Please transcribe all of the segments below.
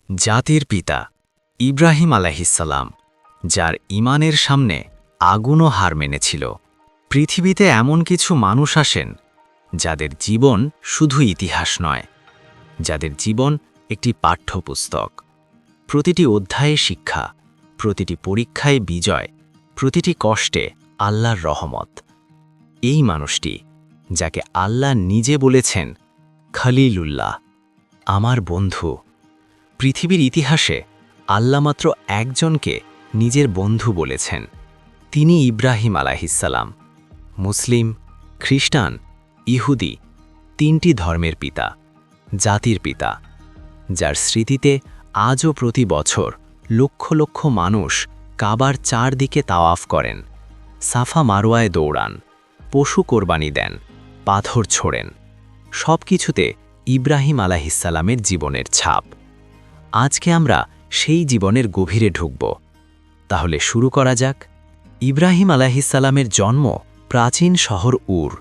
জাতির পিতা ইব্রাহিম আলাইহিসসালাম, যার ঈমানের সামনে আগুনও হার মেনেছিল। পৃথিবীতে এমন কিছু মানুষ আসেন যাদের জীবন শুধু ইতিহাস নয়, যাদের জীবন একটি পাঠ্যপুস্তক। প্রতিটি অধ্যায়ে শিক্ষা, প্রতিটি পরীক্ষায় বিজয়, প্রতিটি কষ্টে আল্লাহর রহমত। এই মানুষটি, যাকে আল্লাহ নিজে বলেছেন খলিলুল্লাহ, আমার বন্ধু। পৃথিবীর ইতিহাসে আল্লাহ মাত্র একজনকে নিজের বন্ধু বলেছেন, তিনি ইব্রাহিম আলাইহিসসালাম। মুসলিম, খ্রিস্টান, ইহুদি, তিনটি ধর্মের পিতা, জাতির পিতা, যার স্মৃতিতে আজও প্রতি বছর লক্ষ লক্ষ মানুষ কাবার চারদিকে তাওয়াফ করেন, সাফা মারওয়ায় দৌড়ান, পশু কোরবানি দেন, পাথর ছোড়েন। সব কিছুতে ইব্রাহিম আলাইহিসসালামের জীবনের ছাপ। আজকে আমরা সেই জীবনের গভীরে ঢুকব। তাহলে শুরু করা যাক। ইব্রাহিম আলাইহিসসালামের জন্ম প্রাচীন শহর উর,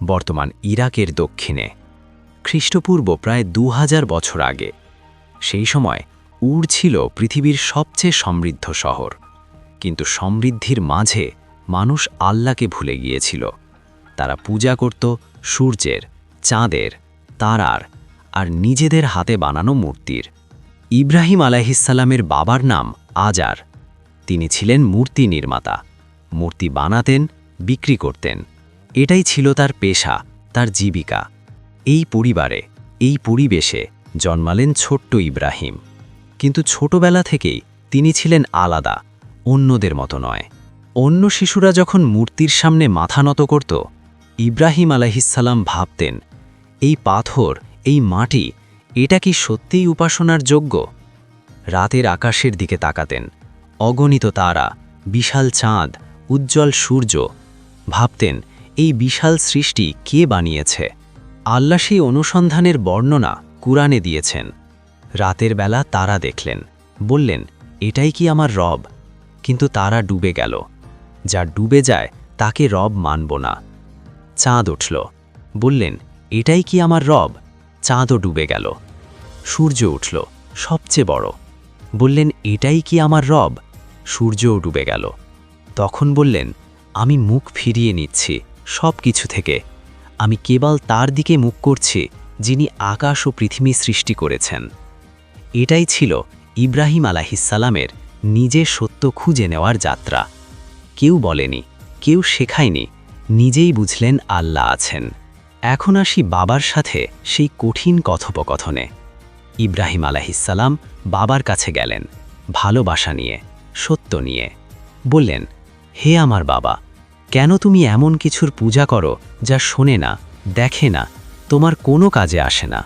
বর্তমান ইরাকের দক্ষিণে, খ্রিস্টপূর্ব প্রায় 2000 বছর আগে। সেই সময় উর ছিল পৃথিবীর সবচেয়ে সমৃদ্ধ শহর, কিন্তু সমৃদ্ধির মাঝে মানুষ আল্লাহকে ভুলে গিয়েছিল। তারা পূজা করত সূর্যের, চাঁদের, তারার আর নিজেদের হাতে বানানো মূর্তির। ইব্রাহিম আলাইহিসসালামের বাবার নাম আজার। তিনি ছিলেন মূর্তি নির্মাতা, মূর্তি বানাতেন, বিক্রি করতেন। এটাই ছিল তার পেশা, তার জীবিকা। এই পরিবারে, এই পরিবেশে জন্মালেন ছোট্ট ইব্রাহিম। কিন্তু ছোটবেলা থেকেই তিনি ছিলেন আলাদা, অন্যদের মতো নয়। অন্য শিশুরা যখন মূর্তির সামনে মাথা নত করত, ইব্রাহিম আলাইহিসসালাম ভাবতেন, এই পাথর, এই মাটি, এটা কি সত্যিই উপাসনার যোগ্য? রাতের আকাশের দিকে তাকাতেন, অগণিত তারা, বিশাল চাঁদ, উজ্জ্বল সূর্য। ভাবতেন, এই বিশাল সৃষ্টি কে বানিয়েছে? আল্লাহ সেই অনুসন্ধানের বর্ণনা কুরআনে দিয়েছেন। রাতের বেলা তারা দেখলেন, বললেন, এটাই কি আমার রব? কিন্তু তারা ডুবে গেল। যা ডুবে যায় তাকে রব মানব না। চাঁদ উঠল, বললেন, এটাই কি আমার রব? চাঁদও ডুবে গেল। সূর্য উঠল, সবচেয়ে বড়, বললেন, এটাই কি আমার রব? সূর্যও ডুবে গেল। তখন বললেন, আমি মুখ ফিরিয়ে নিচ্ছি সব কিছু থেকে। আমি কেবল তার দিকে মুখ করছি যিনি আকাশ ও পৃথিবী সৃষ্টি করেছেন। এটাই ছিল ইব্রাহিম আলাইহিসসালামের নিজের সত্য খুঁজে নেওয়ার যাত্রা। কেউ বলেনি, কেউ শেখায়নি, নিজেই বুঝলেন আল্লাহ আছেন। এখন আসি বাবার সাথে সেই কঠিন কথোপকথনে। ইব্রাহিম আলাইহিসসালাম বাবার কাছে গেলেন, ভালোবাসা নিয়ে, সত্য নিয়ে। বললেন, হে আমার বাবা, কেন তুমি এমন কিছুর পূজা করো যা শোনে না, দেখে না, তোমার কোনো কাজে আসে না?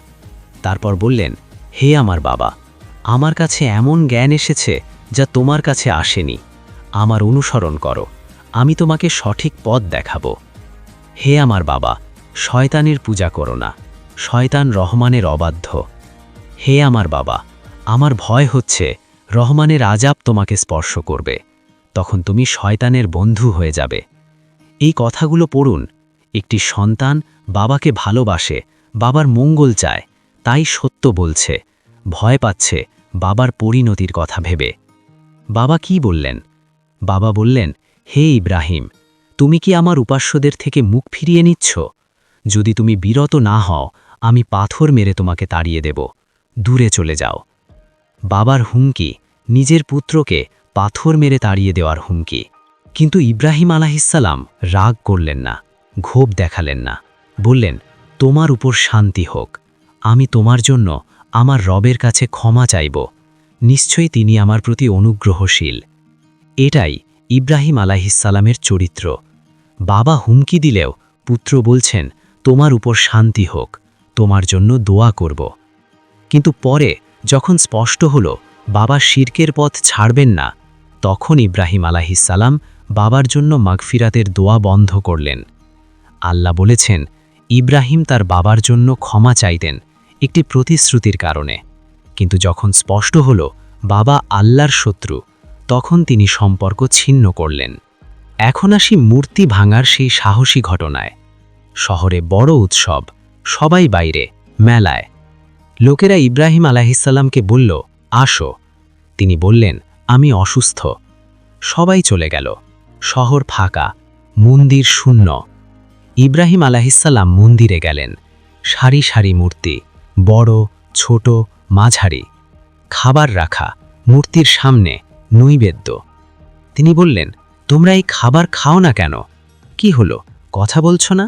তারপর বললেন, হে আমার বাবা, আমার কাছে এমন জ্ঞান এসেছে যা তোমার কাছে আসেনি। আমার অনুসরণ করো, আমি তোমাকে সঠিক পথ দেখাবো। হে আমার বাবা, শয়তানের পূজা করো না, শয়তান রহমানের অবাধ্য। হে আমার বাবা, আমার ভয় হচ্ছে রহমানের আযাব তোমাকে স্পর্শ করবে, তখন তুমি শয়তানের বন্ধু হয়ে যাবে। এই কথাগুলো পড়ুন। একটি সন্তান বাবাকে ভালোবাসে, বাবার মঙ্গল চায়, তাই সত্য বলছে, ভয় পাচ্ছে বাবার পরিণতির কথা ভেবে। বাবা কি বললেন? বাবা বললেন, হে ইব্রাহিম, তুমি কি আমার উপাস্যদের থেকে মুখ ফিরিয়ে নিচ্ছ? যদি তুমি বিরত না হও, আমি পাথর মেরে তোমাকে তাড়িয়ে দেব। দূরে চলে যাও। বাবার হুমকি, নিজের পুত্রকে পাথর মেরে তাড়িয়ে দেওয়ার হুমকি। কিন্তু ইব্রাহিম আলাইহিসসালাম রাগ করলেন না, ক্ষোভ দেখালেন না। বললেন, তোমার উপর শান্তি হোক। আমি তোমার জন্য আমার রবের কাছে ক্ষমা চাইব। নিশ্চয়ই তিনি আমার প্রতি অনুগ্রহশীল। এটাই ইব্রাহিম আলাইহিসসালামের চরিত্র। বাবা হুমকি দিলেও পুত্র বলছেন, তোমার উপর শান্তি হোক, তোমার জন্য দোয়া করব। কিন্তু পরে যখন স্পষ্ট হলো বাবা শিরকের পথ ছাড়বেন না, তখন ইব্রাহিম আলাইহিসসালাম বাবার জন্য মাগফিরাতের দোয়া বন্ধ করলেন। আল্লাহ বলেছেন, ইব্রাহিম তার বাবার জন্য ক্ষমা চাইতেন একটি প্রতিশ্রুতির কারণে। কিন্তু যখন স্পষ্ট হলো বাবা আল্লাহর শত্রু, তখন তিনি সম্পর্ক ছিন্ন করলেন। এখন আসি মূর্তি ভাঙার সেই সাহসী ঘটনায়। শহরে বড় উৎসব, সবাই বাইরে, মেলায়। লোকেরা ইব্রাহিম আলাইহিসসালামকে বলল, আসো। তিনি বললেন, আমি অসুস্থ। সবাই চলে গেল। শহর ফাঁকা, মন্দির শূন্য। ইব্রাহিম আলাইহিসসালাম মন্দিরে গেলেন। সারি সারি মূর্তি, বড়, ছোট, মাঝারি। খাবার রাখা, মূর্তির সামনে নৈবেদ্য। তিনি বললেন, তোমরা এই খাবার খাও না কেন? কি হলো, কথা বলছো না?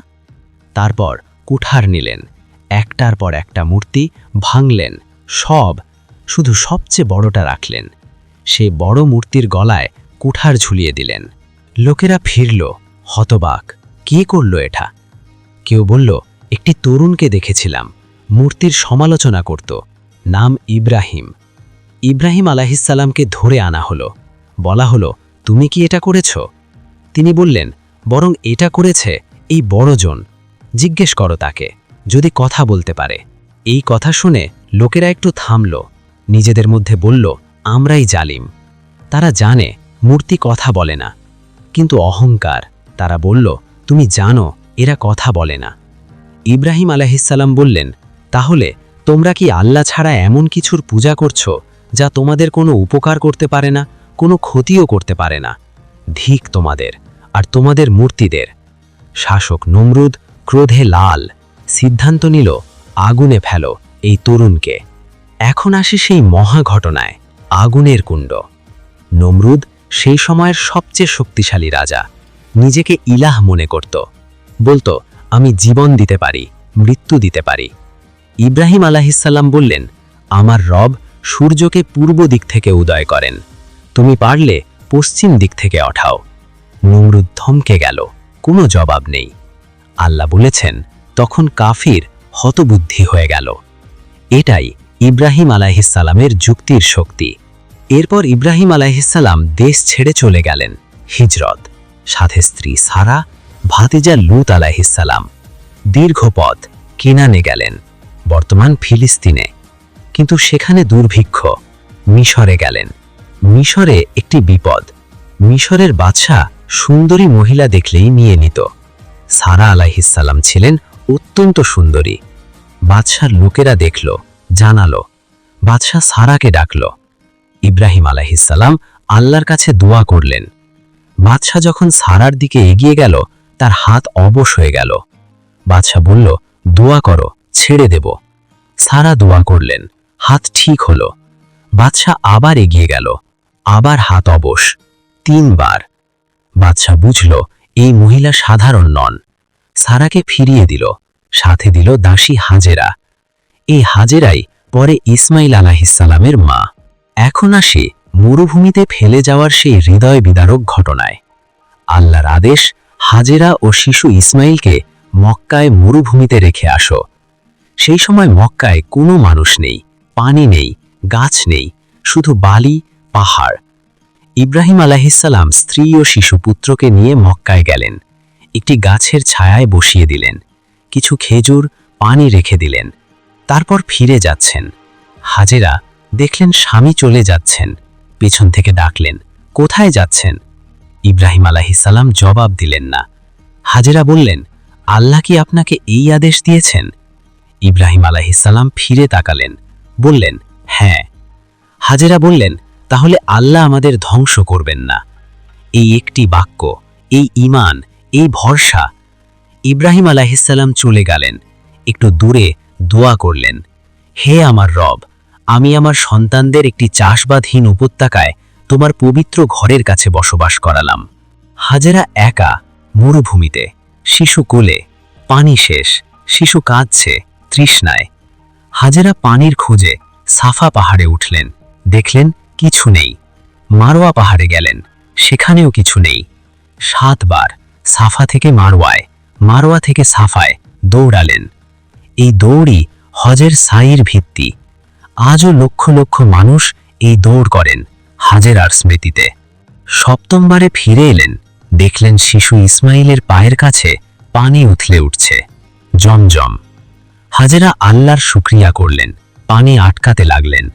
তারপর কুঠার নিলেন, একটার পর একটা মূর্তি ভাঙলেন, শুধু সবচেয়ে বড়টা রাখলেন। সেই বড় মূর্তির গলায় কুঠার ঝুলিয়ে দিলেন। লোকেরা ফিরল, হতবাক। কে করল এটা? কেউ বলল, একটি তরুণকে দেখেছিলাম, মূর্তির সমালোচনা করত, নাম ইব্রাহিম। ইব্রাহিম আলাইহিসসালামকে ধরে আনা হলো। বলা হলো, তুমি কি এটা করেছ? তিনি বললেন, বরং এটা করেছে এই বড়জন। জিজ্ঞেস করো তাকে, যদি কথা বলতে পারে। এই কথা শুনে লোকেরা একটু থামল। নিজেদের মধ্যে বলল, আমরাই জালিম। তারা জানে মূর্তি কথা বলে না, কিন্তু অহংকার। তারা বলল, তুমি জানো এরা কথা বলে না। ইব্রাহিম আলাইহিসসালাম বললেন, তাহলে তোমরা কি আল্লাহ ছাড়া এমন কিছুর পূজা করছো যা তোমাদের কোনো উপকার করতে পারে না, কোনো ক্ষতিও করতে পারে না? ধিক তোমাদের আর তোমাদের মূর্তিদের। শাসক নমরুদ ক্রোধে লাল, সিদ্ধান্ত নিল, আগুনে ফেলো এই তরুণকে। এখন আসি সেই মহা ঘটনায়, আগুনের কুণ্ড। নমরুদ সেই সময়ের সবচেয়ে শক্তিশালী রাজা। নিজেকে ইলাহ মনে করত, বলতো, আমি জীবন দিতে পারি, মৃত্যু দিতে পারি। ইব্রাহিম আলাইহিসসালাম বললেন, আমার রব সূর্যকে পূর্ব দিক থেকে উদয় করেন, তুমি পারলে পশ্চিম দিক থেকে ওঠাও। নমরুদ থমকে গেল, কোনো জবাব নেই। আল্লাহ বলেছেন, তখন কাফির হতবুদ্ধি হয়ে গেল। এটাই ইব্রাহিম আলাইহিসসালামের যুক্তির শক্তি। এরপর ইব্রাহিম আলাইহিসসালাম দেশ ছেড়ে চলে গেলেন, হিজরত। সাথে স্ত্রী সারা, ভাতিজা লূত আলাইহিসসালাম। দীর্ঘ পথ কেনানে গেলেন, বর্তমান ফিলিস্তিনে। কিন্তু সেখানে দুর্ভিক্ষ। মিশরে গেলেন। মিশরে একটি বিপদ। মিশরের বাদশা সুন্দরী মহিলা দেখলেই নিয়ে নিত। সারা আলাইহিসসালাম ছিলেন অত্যন্ত সুন্দরী। বাদশার লোকেরা দেখল, জানালো। বাদশা সারাকে ডাকল। ইব্রাহিম আলাইহিসসালাম আল্লাহর কাছে দোয়া করলেন। বাদশা যখন সারার দিকে এগিয়ে গেল, তার হাত অবশ হয়ে গেল। বাদশা বলল, দোয়া করো, ছেড়ে দেব। সারা দোয়া করলেন, হাত ঠিক হলো। বাদশা আবার এগিয়ে গেল, আবার হাত অবশ। 3 বার। বাদশা বুঝল এই মহিলা সাধারণ নন। সারাকে ফিরিয়ে দিল, সাথে দিল দাসী হাজেরা। এই হাজেরাই পরে ইসমাইল আলাইহিসসালামের মা। এখন আসি মরুভূমিতে ফেলে যাওয়ার সেই হৃদয় বিদারক ঘটনায়। আল্লাহর আদেশ, হাজেরা ও শিশু ইসমাইলকে মক্কায় মরুভূমিতে রেখে আসো। সেই সময় মক্কায় কোনো মানুষ নেই, পানি নেই, গাছ নেই, শুধু বালি, পাহাড়। ইব্রাহিম আলাইহিসসালাম স্ত্রী ও শিশুপুত্রকে নিয়ে মক্কায় গেলেন। একটি গাছের ছায়ায় বসিয়ে দিলেন, কিছু খেজুর, পানি রেখে দিলেন। তারপর ফিরে যাচ্ছেন। হাজেরা দেখলেন স্বামী চলে যাচ্ছেন, পেছন থেকে ডাকলেন, কোথায় যাচ্ছেন? ইব্রাহিম আলাইহিসসালাম জবাব দিলেন না। হাজেরা বললেন, আল্লাহ কি আপনাকে এই আদেশ দিয়েছেন? ইব্রাহিম আলাইহিসসালাম ফিরে তাকালেন, বললেন, হ্যাঁ। হাজেরা বললেন, তাহলে আল্লাহ আমাদের ধ্বংস করবেন না। এই একটি বাক্য, এই ঈমান, এই ভরসা। ইব্রাহিম আলাইহিসসালাম চলে গেলেন। একটু দূরে দোয়া করলেন, হে আমার রব, আমি আমার সন্তানদের একটি চাষবাদহীন উপত্যকায় তোমার পবিত্র ঘরের কাছে বসবাস করালাম। হাজেরা একা, মরুভূমিতে, শিশু কোলে, পানি শেষ, শিশু কাঁদছে তৃষ্ণায়। হাজেরা পানির খোঁজে সাফা পাহাড়ে উঠলেন, দেখলেন কিছু নেই। মারোয়া পাহাড়ে গেলেন, সেখানেও কিছু নেই। 7 বার সাফা থেকে মারোয়ায়, মারোয়া থেকে সাফায় দৌড়ালেন। এই দৌড়ই হজের সাইর ভিত্তি। আজও লক্ষ লক্ষ মানুষ এই দৌড় করেন হাজেরার স্মৃতিতে। 7ম বারে ফিরে এলেন, দেখলেন শিশু ইসমাইলের পায়ের কাছে পানি উথলে উঠছে, জমজম। হাজেরা আল্লাহর শুকরিয়া করলেন, পানি আটকাতে লাগলেন।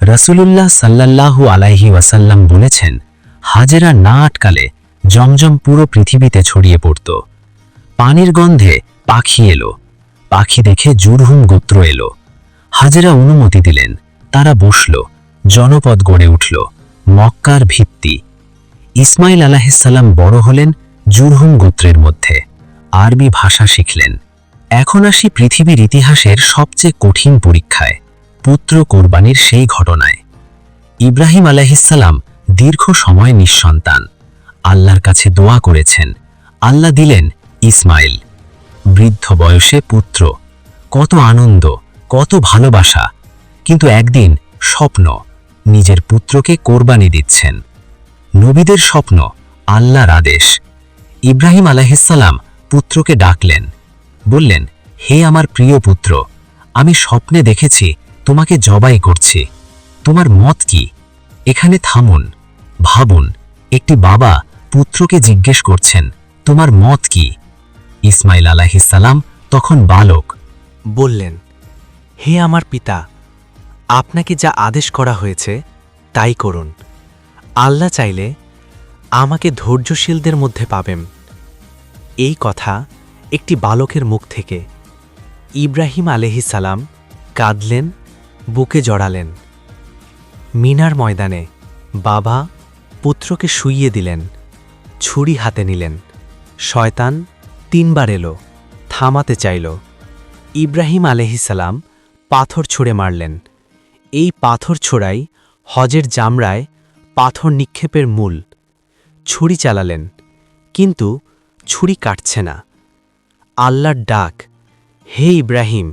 রাসূলুল্লাহ সাল্লাল্লাহু আলাইহি ওয়াসাল্লাম বলেছেন, হাজেরা না আটকালে জমজম পুরো পৃথিবীতে ছড়িয়ে পড়ত। পানির গন্ধে পাখি এলো, পাখি দেখে জুরহুম গোত্র এলো। হাজেরা অনুমতি দিলেন, তারা বসল, জনপদ গড়ে উঠল, মক্কার ভিত্তি। ইসমাইল আলাইহিসসালাম বড় হলেন জুরহুম গোত্রের মধ্যে, আরবি ভাষা শিখলেন। এখন আসি পৃথিবীর ইতিহাসের সবচেয়ে কঠিন পরীক্ষায়, পুত্র কোরবানির সেই ঘটনায়। ইব্রাহিম আলাইহিসসালাম দীর্ঘ সময় নিঃসন্তান, আল্লাহর কাছে দোয়া করেছেন, আল্লাহ দিলেন ইসমাইল। বৃদ্ধ বয়সে পুত্র, কত আনন্দ, কত ভালোবাসা। কিন্তু একদিন স্বপ্ন, নিজের পুত্রকে কোরবানি দিচ্ছেন। নবীদের স্বপ্ন, আল্লাহর আদেশ। ইব্রাহিম আলাইহিসসালাম পুত্রকে ডাকলেন, বললেন, হে আমার প্রিয় পুত্র, আমি স্বপ্নে দেখেছি তোমাকে জবাই করছি, তোমার মত কি? এখানে থামুন, ভাবুন, একটি বাবা পুত্রকে জিজ্ঞেস করছেন, তোমার মত কি? ইসমাইল আলাইহিসসালাম তখন বালক। বললেন, হে আমার পিতা, আপনাকে যা আদেশ করা হয়েছে তাই করুন। আল্লাহ চাইলে আমাকে ধৈর্যশীলদের মধ্যে পাবেন। এই কথা একটি বালকের মুখ থেকে। ইব্রাহিম আলাইহিসসালাম কাঁদলেন, বুকে জড়ালেন। মিনার ময়দানে বাবা পুত্রকে শুইয়ে দিলেন, ছুরি হাতে নিলেন। শয়তান 3 বার এলো, থামাতে চাইল। ইব্রাহিম আলাইহিসসালাম পাথর ছুঁড়ে মারলেন। এই পাথর ছোড়াই হজের জামরায় পাথর নিক্ষেপের মূল। ছুরি চালালেন, কিন্তু ছুরি কাটছে না। আল্লাহর ডাক, হে ইব্রাহিম,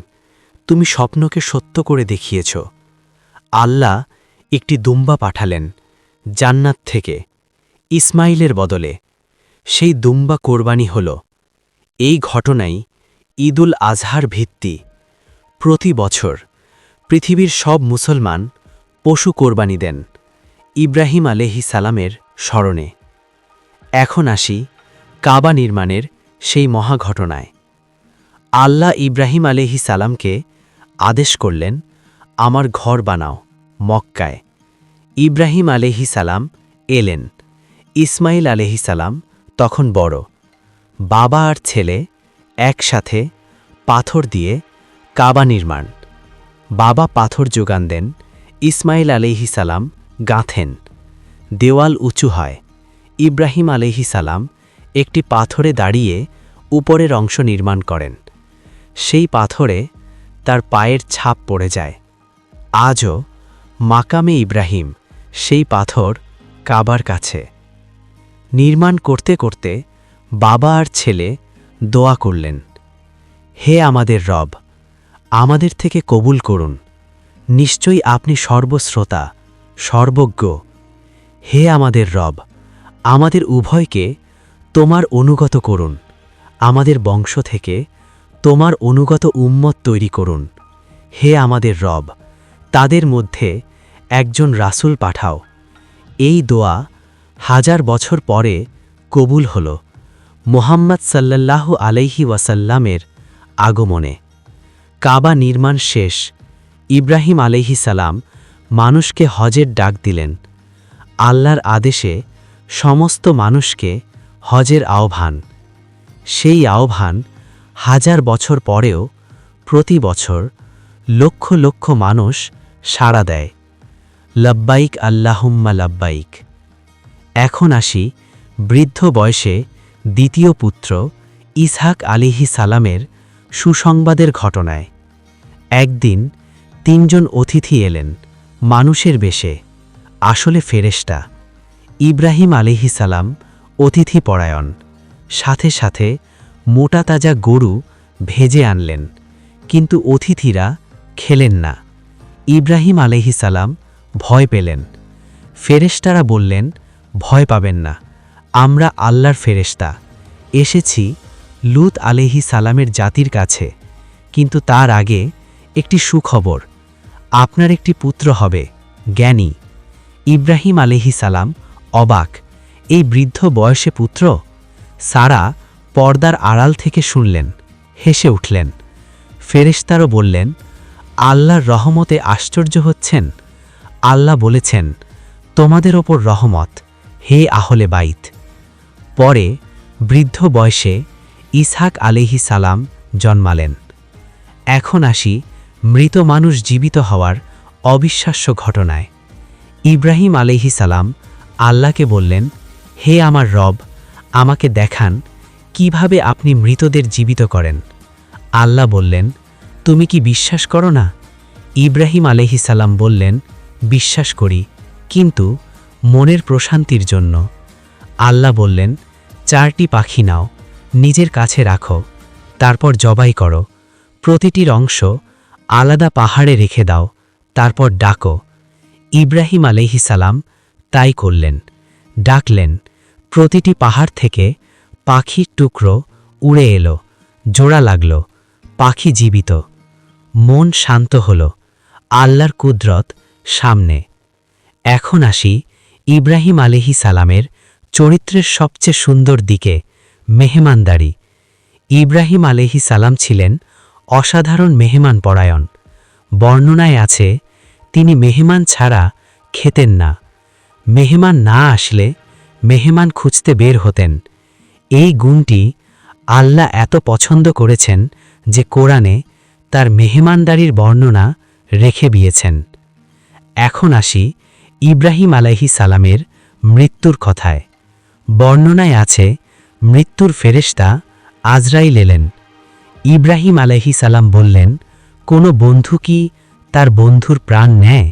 তুমি স্বপ্নকে সত্য করে দেখিয়েছ। আল্লাহ একটি দুম্বা পাঠালেন জান্নাত থেকে ইসমাইলের বদলে। সেই দুম্বা কোরবানি হল। এই ঘটনাই ঈদুল আজহার ভিত্তি। প্রতি বছর পৃথিবীর সব মুসলমান পশু কোরবানি দেন ইব্রাহিম আলাইহিসসালামের স্মরণে। এখন আসি কাবা নির্মাণের সেই মহা ঘটনায়। আল্লাহ ইব্রাহিম আলাইহিসসালামকে আদেশ করলেন, আমার ঘর বানাও মক্কায়। ইব্রাহিম আলাইহিসসালাম এলেন। ইসমাইল আলাইহিসসালাম তখন বড়। বাবা আর ছেলে একসাথে পাথর দিয়ে কাবা নির্মাণ। বাবা পাথর যোগান দেন, ইসমাইল আলাইহিসসালাম গাঁথেন। দেওয়াল উঁচু হয়। ইব্রাহিম আলাইহিসসালাম একটি পাথরে দাঁড়িয়ে উপরের অংশ নির্মাণ করেন। সেই পাথরে তার পায়ের ছাপ পড়ে যায়। আজও মাকামে ইব্রাহিম সেই পাথর কাবার কাছে। নির্মাণ করতে করতে বাবা আর ছেলে দোয়া করলেন, হে আমাদের রব, আমাদের থেকে কবুল করুন। নিশ্চয়ই আপনি সর্বশ্রোতা, সর্বজ্ঞ। হে আমাদের রব, আমাদের উভয়কে তোমার অনুগত করুন। আমাদের বংশ থেকে তোমার অনুগত উম্মত তৈরি করুন। হে আমাদের রব, তাদের মধ্যে একজন রাসূল পাঠাও। এই দোয়া 1000 বছর পরে কবুল হল মুহাম্মদ সাল্লাল্লাহু আলাইহি ওয়াসাল্লামের আগমনে। কাবা নির্মাণ শেষ। ইব্রাহিম আলাইহিসসালাম মানুষকে হজের ডাক দিলেন। আল্লাহর আদেশে সমস্ত মানুষকে হজের আহ্বান। সেই আহ্বান 1000 বছর পরেও প্রতি বছর লক্ষ লক্ষ মানুষ সাড়া দেয়। লব্বাইক আল্লাহুম্মা লব্বাইক। এখন আসি বৃদ্ধ বয়সে দ্বিতীয় পুত্র ইসহাক আলাইহিসসালামের সুসংবাদের ঘটনায়। একদিন 3 জন অতিথি এলেন মানুষের বেশে, আসলে ফেরেশতা। ইব্রাহিম আলাইহিসসালাম অতিথি পরায়ণ। সাথে সাথে মোটা তাজা গরু ভেজে আনলেন, কিন্তু অতিথিরা খেলেন না। ইব্রাহিম আলাইহিসসালাম ভয় পেলেন। ফেরেশতারা বললেন, ভয় পাবেন না, আমরা আল্লাহর ফেরেশতা, এসেছি লূত আলাইহিসসালামের জাতির কাছে। কিন্তু তার আগে একটি সুখবর, আপনার একটি পুত্র হবে, জ্ঞানী। ইব্রাহিম আলাইহিসসালাম অবাক, এই বৃদ্ধ বয়সে পুত্র? সারা পর্দার আড়াল থেকে শুনলেন, হেসে উঠলেন। ফেরেশতারও বললেন, আল্লাহর রহমতে আশ্চর্য হচ্ছেন? আল্লাহ বলেছেন, তোমাদের ওপর রহমত, হে আহলে বাইত। পরে বৃদ্ধ বয়সে ইসহাক আলাইহিসসালাম জন্মালেন। এখন আসি মৃত মানুষ জীবিত হওয়ার অবিশ্বাস্য ঘটনায়। ইব্রাহিম আলাইহিস সালাম আল্লাহকে বললেন, হে আমার রব, আমাকে দেখান কিভাবে আপনি মৃতদের জীবিত করেন। আল্লাহ বললেন, তুমি কি বিশ্বাস করো না? ইব্রাহিম আলাইহিস সালাম বললেন, বিশ্বাস করি, কিন্তু মনের প্রশান্তির জন্য। আল্লাহ বললেন, 4টি পাখি নাও, নিজের কাছে রাখো, তারপর জবাই করো। প্রতিটির অংশ আলাদা পাহাড়ে রেখে দাও, তারপর ডাকো। ইব্রাহিম আলাইহিস সালাম তাই করলেন। ডাকলেন, প্রতিটি পাহাড় থেকে পাখির টুকরো উড়ে এলো, জোড়া লাগল, পাখি জীবিত। মন শান্ত হল, আল্লাহর কুদরত সামনে। এখন আসি ইব্রাহিম আলাইহিস সালামের চরিত্রের সবচেয়ে সুন্দর দিকে, মেহমানদারি। ইব্রাহিম আলাইহিস সালাম ছিলেন অসাধারণ মেহমান পরায়ণ। বর্ণনায় আছে, তিনি মেহমান ছাড়া খেতেন না। মেহমান না আসলে মেহমান খুঁজতে বের হতেন। এই গুণটি আল্লাহ এত পছন্দ করেছেন যে কোরআনে তার মেহমানদারির বর্ণনা রেখে দিয়েছেন। এখন আসি ইব্রাহিম আলাইহিস সালামের মৃত্যুর কথায়। বর্ণনায় আছে, মৃত্যুর ফেরেশতা আজরাইল এলেন। ইব্রাহিম আলাইহিস সালাম বললেন, কোনো বন্ধু কি তার বন্ধুর প্রাণ নেয়?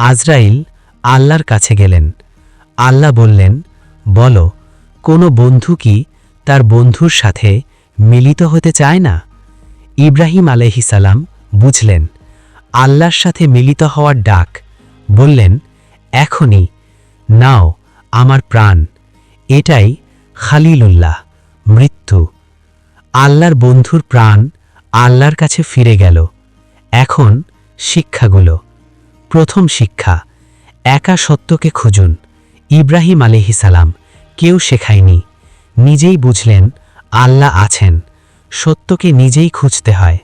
আজরাইল আল্লাহর কাছে গেলেন। আল্লাহ বললেন, বলো, কোনো বন্ধু কি তার বন্ধুর সাথে মিলিত হতে চায় না? ইব্রাহিম আলাইহিস সালাম বুঝলেন আল্লাহর সাথে মিলিত হওয়ার ডাক। বললেন, এখনই নাও আমার প্রাণ। এটাই খালিলুল্লাহ, মৃত্যু। আল্লাহর বন্ধুর প্রাণ আল্লাহর কাছে ফিরে গেল। এখন শিক্ষাগুলো। প্রথম শিক্ষা, একা সত্যকে খুঁজুন। ইব্রাহিম আলাইহিস সালাম কেউ শেখায়নি, নিজেই বুঝলেন আল্লাহ আছেন। সত্যকে নিজেই খুঁজতে হয়।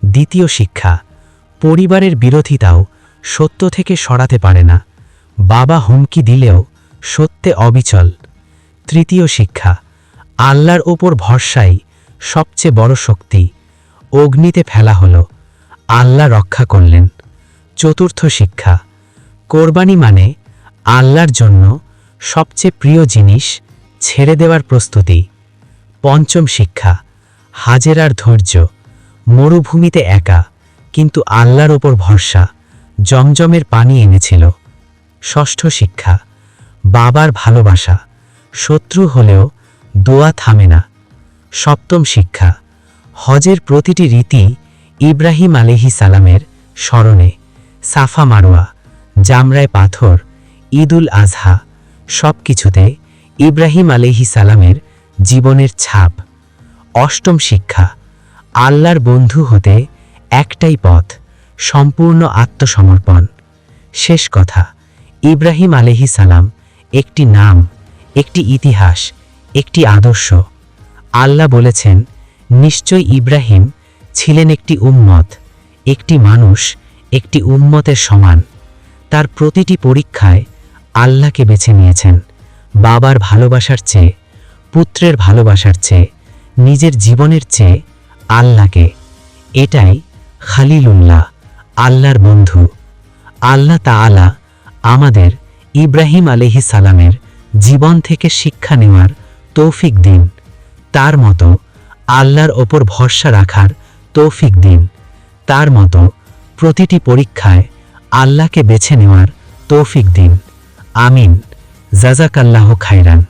দ্বিতীয় শিক্ষা, পরিবারের বিরোধিতাও সত্য থেকে সরাতে পারে না। বাবা হুমকি দিলেও সত্যে অবিচল। তৃতীয় শিক্ষা, আল্লাহর ওপর ভরসাই সবচেয়ে বড় শক্তি। অগ্নিতে ফেলা হলো, আল্লাহ রক্ষা করলেন। চতুর্থ শিক্ষা, কোরবানি মানে আল্লাহর জন্য সবচেয়ে প্রিয় জিনিস ছেড়ে দেওয়ার প্রস্তুতি। পঞ্চম শিক্ষা, হাজেরার ধৈর্য। মরুভূমিতে একা, কিন্তু আল্লাহর ওপর ভরসা, জমজমের পানি এনেছিল। ষষ্ঠ শিক্ষা, বাবার ভালোবাসা। শত্রু হলেও দোয়া থামে না। সপ্তম শিক্ষা, হজের প্রতিটি রীতি ইব্রাহিম আলাইহিস সালামের স্মরণে। সাফা মারোয়া, জামরায় পাথর, ঈদুল আজহা, সব কিছুতে ইব্রাহিম আলাইহিস সালামের জীবনের ছাপ। অষ্টম শিক্ষা, আল্লাহর বন্ধু হতে একটাই পথ, সম্পূর্ণ আত্মসমর্পণ। শেষ কথা, ইব্রাহিম আলাইহিস সালাম একটি নাম, একটি ইতিহাস, একটি আদর্শ। আল্লাহ বলেছেন, নিশ্চয় ইব্রাহিম ছিলেন একটি উম্মত, একটি মানুষ, একটি উম্মতের সমান। তার প্রতিটি পরীক্ষায় আল্লাহকে বেছে নিয়েছেন, বাবার ভালোবাসার চেয়ে, পুত্রের ভালোবাসার চেয়ে, নিজের জীবনের চেয়ে আল্লাহকে। এটাই খালিলুল্লাহ, আল্লাহর বন্ধু। আল্লাহ তাআলা আমাদের ইব্রাহিম আলাইহিস সালামের জীবন থেকে শিক্ষা নেওয়ার তৌফিক দিন। তার মতো আল্লাহর ওপর ভরসা রাখার তৌফিক দিন। তার মতো প্রতিটি পরীক্ষায় আল্লাহকে বেছে নেওয়ার তৌফিক দিন। আমিন। জাযাকাল্লাহু খাইরান।